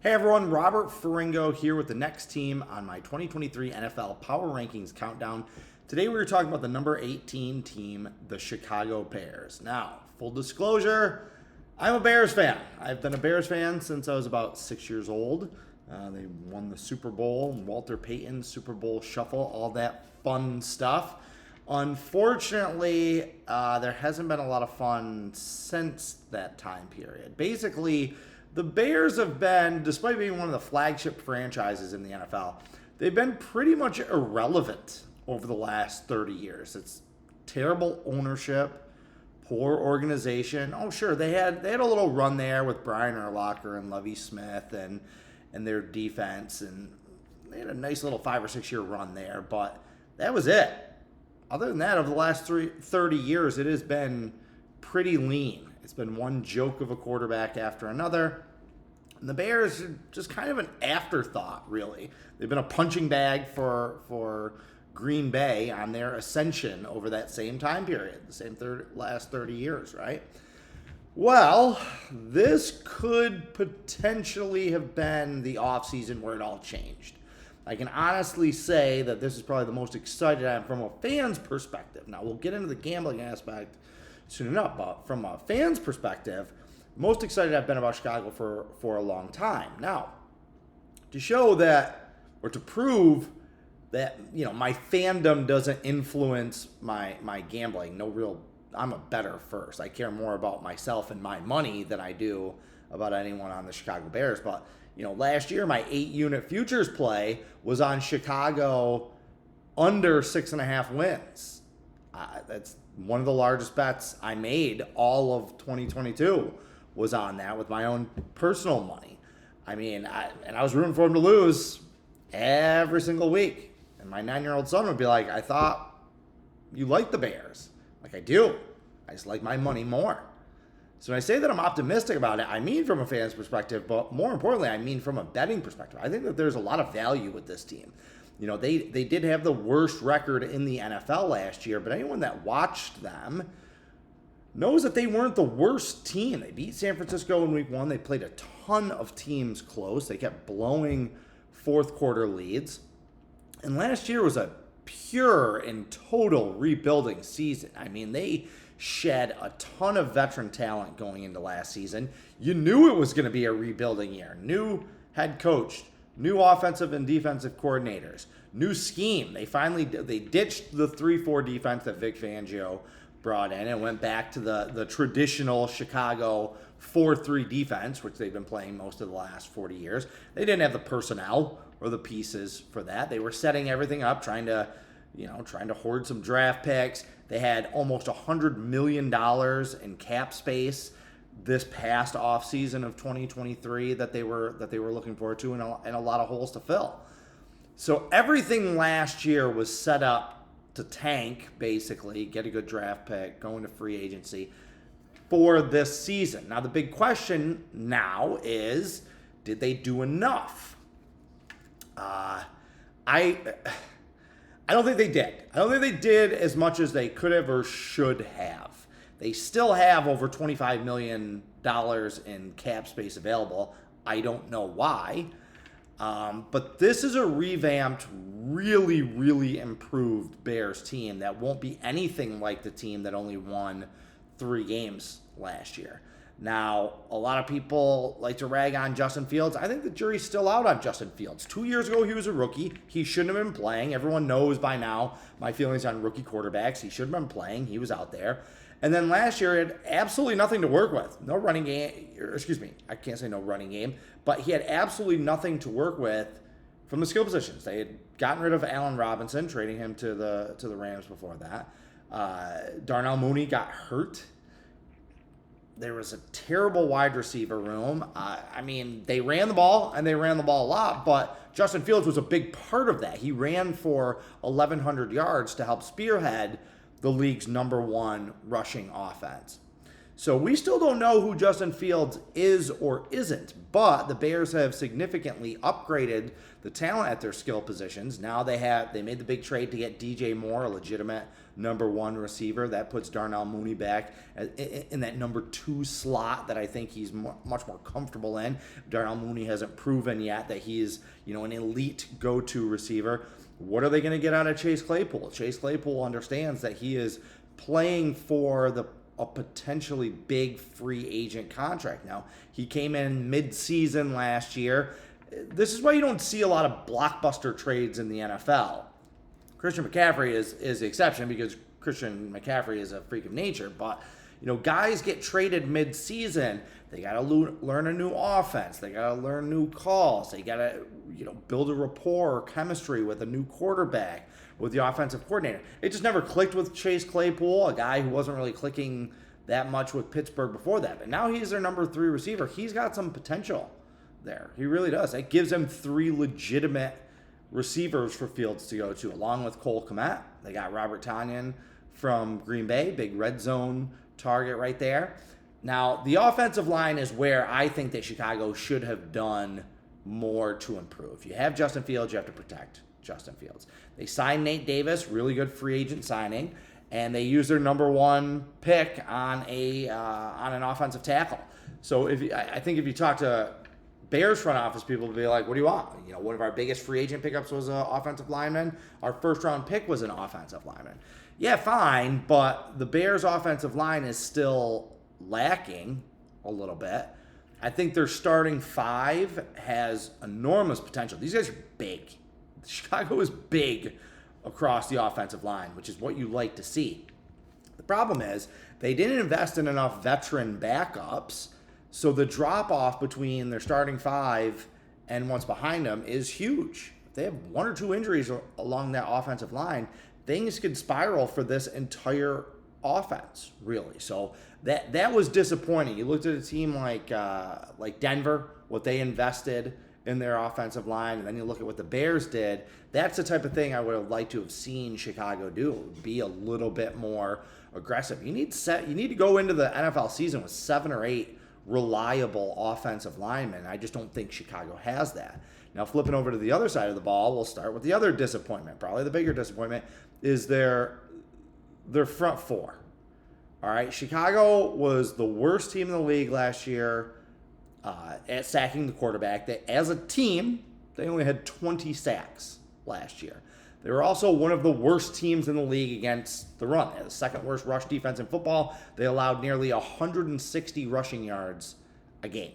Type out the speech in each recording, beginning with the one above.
Hey everyone, Robert Ferringo here with the next team on my 2023 NFL Power Rankings Countdown. Today we're talking about the number 18 team, the Chicago Bears. Now, full disclosure, I'm a Bears fan. I've been a Bears fan since I was about 6 years old. They won the Super Bowl, Walter Payton, Super Bowl Shuffle, all that fun stuff. Unfortunately, there hasn't been a lot of fun since that time period. Basically, the Bears have been, despite being one of the flagship franchises in the NFL, they've been pretty much irrelevant over the last 30 years. It's terrible ownership, poor organization. Oh, sure, they had a little run there with Brian Urlacher and Lovie Smith and their defense, and they had a nice little 5 or 6 year run there, but that was it. Other than that, over the last 30 years, it has been pretty lean. It's been one joke of a quarterback after another. And the Bears are just kind of an afterthought, really. They've been a punching bag for Green Bay on their ascension over that same time period, the same last 30 years, right? Well, this could potentially have been the offseason where it all changed. I can honestly say that this is probably the most excited I am from a fan's perspective. Now, we'll get into the gambling aspect soon enough, but from a fan's perspective, most excited I've been about Chicago for a long time. Now, to show that, or to prove that, my fandom doesn't influence my gambling, I'm a bettor first. I care more about myself and my money than I do about anyone on the Chicago Bears. But, last year, my 8-unit futures play was on Chicago under 6.5 wins. That's one of the largest bets I made all of 2022 was on that with my own personal money. I was rooting for him to lose every single week. And my 9-year-old son would be like, I thought you liked the Bears. Like, I do. I just like my money more. So when I say that I'm optimistic about it, I mean from a fan's perspective, but more importantly, I mean from a betting perspective. I think that there's a lot of value with this team. They did have the worst record in the NFL last year, but anyone that watched them knows that they weren't the worst team. They beat San Francisco in week 1. They played a ton of teams close. They kept blowing fourth quarter leads. And last year was a pure and total rebuilding season. They shed a ton of veteran talent going into last season. You knew it was going to be a rebuilding year. New head coach, new offensive and defensive coordinators, new scheme. They ditched the 3-4 defense that Vic Fangio brought in and went back to the traditional Chicago 4-3 defense, which they've been playing most of the last 40 years. They didn't have the personnel or the pieces for that. They were setting everything up, trying to hoard some draft picks. They had almost $100 million in cap space this past offseason of 2023 that they were looking forward to, and a lot of holes to fill. So everything last year was set up to tank, basically, get a good draft pick, go into free agency for this season. Now, the big question now is, did they do enough? I don't think they did. I don't think they did as much as they could have or should have. They still have over $25 million in cap space available. I don't know why. But this is a revamped, really, really improved Bears team that won't be anything like the team that only won 3 games last year. Now, a lot of people like to rag on Justin Fields. I think the jury's still out on Justin Fields. 2 years ago, he was a rookie. He shouldn't have been playing. Everyone knows by now my feelings on rookie quarterbacks. He should have been playing. He was out there. And then last year, he had absolutely nothing to work with. No running game. I can't say no running game. But he had absolutely nothing to work with from the skill positions. They had gotten rid of Allen Robinson, trading him to the Rams before that. Darnell Mooney got hurt. There was a terrible wide receiver room. They ran the ball, and they ran the ball a lot, but Justin Fields was a big part of that. He ran for 1,100 yards to help spearhead the league's #1 rushing offense. So we still don't know who Justin Fields is or isn't, but the Bears have significantly upgraded the talent at their skill positions. Now they made the big trade to get DJ Moore, a legitimate number 1 receiver. That puts Darnell Mooney back in that number 2 slot that I think he's much more comfortable in. Darnell Mooney hasn't proven yet that he is, an elite go-to receiver. What are they going to get out of Chase Claypool? Chase Claypool understands that he is playing for a potentially big free agent contract. Now, he came in mid-season last year. This is why you don't see a lot of blockbuster trades in the NFL. Christian McCaffrey is the exception because Christian McCaffrey is a freak of nature. But, guys get traded mid-season. They got to learn a new offense. They got to learn new calls. They got to, build a rapport or chemistry with a new quarterback, with the offensive coordinator. It just never clicked with Chase Claypool, a guy who wasn't really clicking that much with Pittsburgh before that. But now he's their number 3 receiver. He's got some potential there. He really does. It gives him 3 legitimate receivers for Fields to go to, along with Cole Kmet. They got Robert Tonyan from Green Bay, big red zone target right there. Now, the offensive line is where I think that Chicago should have done more to improve. You have Justin Fields, you have to protect Justin Fields. They signed Nate Davis, really good free agent signing, and they used their number 1 pick on an offensive tackle. So I think if you talk to Bears front office people, will be like, what do you want? One of our biggest free agent pickups was an offensive lineman. Our first round pick was an offensive lineman. Yeah, fine, but the Bears offensive line is still lacking a little bit. I think their starting 5 has enormous potential. These guys are big. Chicago is big across the offensive line, which is what you like to see. The problem is they didn't invest in enough veteran backups, so the drop-off between their starting 5 and what's behind them is huge. If they have 1 or 2 injuries along that offensive line, things could spiral for this entire offense, really. So that was disappointing. You looked at a team like Denver, what they invested in their offensive line, and then you look at what the Bears did. That's the type of thing I would have liked to have seen Chicago do, be a little bit more aggressive. You need to go into the NFL season with 7 or 8 reliable offensive linemen. I just don't think Chicago has that. Now, flipping over to the other side of the ball, we'll start with the other disappointment. Probably the bigger disappointment is their front 4. All right, Chicago was the worst team in the league last year at sacking the quarterback. As a team, they only had 20 sacks last year. They were also one of the worst teams in the league against the run. They had the 2nd worst rush defense in football. They allowed nearly 160 rushing yards a game.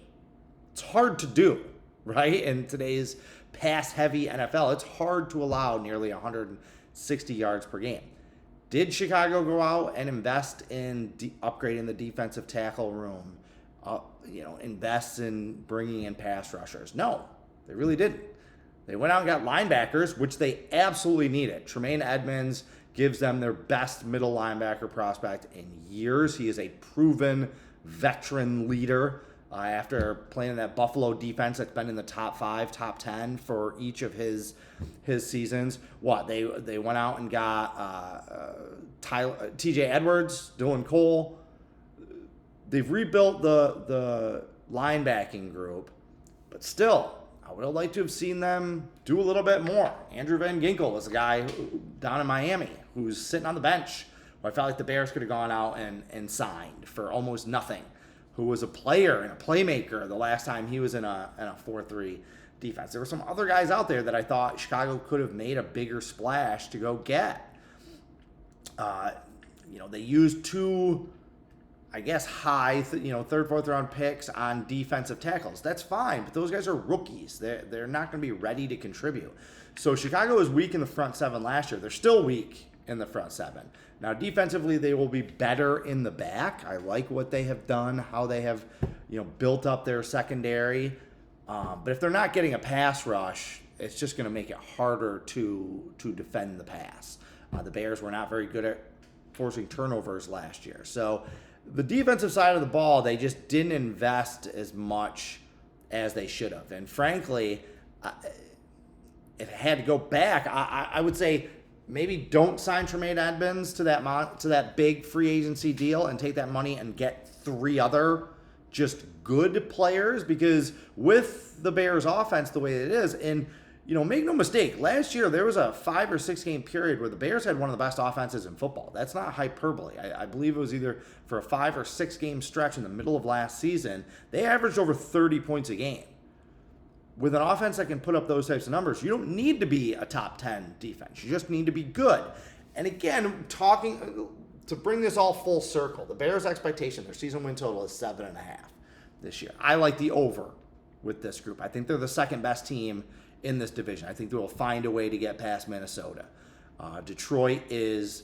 It's hard to do, right? In today's pass-heavy NFL, it's hard to allow nearly 160 yards per game. Did Chicago go out and invest in upgrading the defensive tackle room? Invest in bringing in pass rushers? No, they really didn't. They went out and got linebackers, which they absolutely needed. Tremaine Edmonds gives them their best middle linebacker prospect in years. He is a proven veteran leader after playing in that Buffalo defense that's been in the top 5, top 10 for each of his seasons. They went out and got T.J. Edwards, Dylan Cole. They've rebuilt the linebacking group, but still, I would have liked to have seen them do a little bit more. Andrew Van Ginkel is a guy down in Miami who's sitting on the bench, who I felt like the Bears could have gone out and signed for almost nothing, who was a player and a playmaker the last time he was in a 4-3 defense. There were some other guys out there that I thought Chicago could have made a bigger splash to go get. They used 2, I guess, high, 3rd, 4th round picks on defensive tackles. That's fine, but those guys are rookies. They're not going to be ready to contribute. So Chicago was weak in the front 7 last year. They're still weak in the front 7. Now, defensively, they will be better in the back. I like what they have done, how they have, built up their secondary. But if they're not getting a pass rush, it's just going to make it harder to defend the pass. The Bears were not very good at forcing turnovers last year. So the defensive side of the ball, they just didn't invest as much as they should have. And frankly, if I had to go back, I would say maybe don't sign Tremaine Edmonds to that big free agency deal and take that money and get three other just good players, because with the Bears offense the way it is, and make no mistake, last year there was a 5 or 6 game period where the Bears had one of the best offenses in football. That's not hyperbole. I believe it was either for a 5 or 6 game stretch in the middle of last season, they averaged over 30 points a game. With an offense that can put up those types of numbers, you don't need to be a top 10 defense. You just need to be good. And again, to bring this all full circle, the Bears' expectation, their season win total is 7.5 this year. I like the over with this group. I think they're the second best team in this division. I think they will find a way to get past Minnesota. Detroit is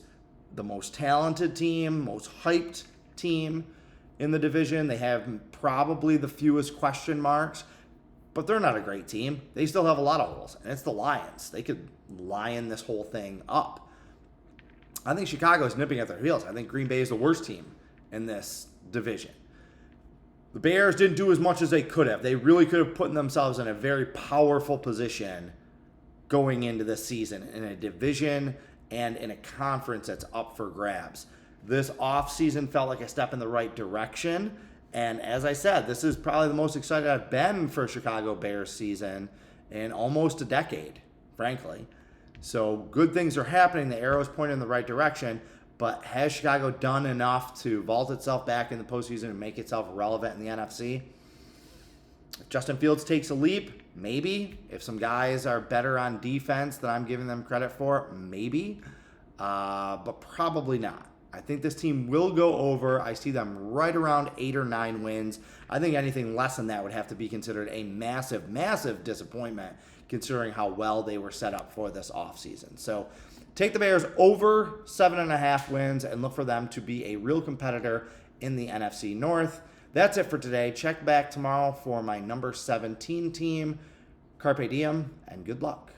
the most talented team, most hyped team in the division. They have probably the fewest question marks, but they're not a great team. They still have a lot of holes, and it's the Lions. They could lion this whole thing up. I think Chicago's nipping at their heels. I think Green Bay is the worst team in this division. The Bears didn't do as much as they could have. They really could have put themselves in a very powerful position going into this season in a division and in a conference that's up for grabs. This offseason felt like a step in the right direction. And as I said, this is probably the most excited I've been for Chicago Bears season in almost a decade, frankly. So good things are happening. The arrow's pointing in the right direction. But has Chicago done enough to vault itself back in the postseason and make itself relevant in the NFC? If Justin Fields takes a leap, maybe. If some guys are better on defense than I'm giving them credit for, maybe. But probably not. I think this team will go over. I see them right around 8 or 9 wins. I think anything less than that would have to be considered a massive, massive disappointment considering how well they were set up for this offseason. So take the Bears over 7.5 wins and look for them to be a real competitor in the NFC North. That's it for today. Check back tomorrow for my number 17 team. Carpe diem and good luck.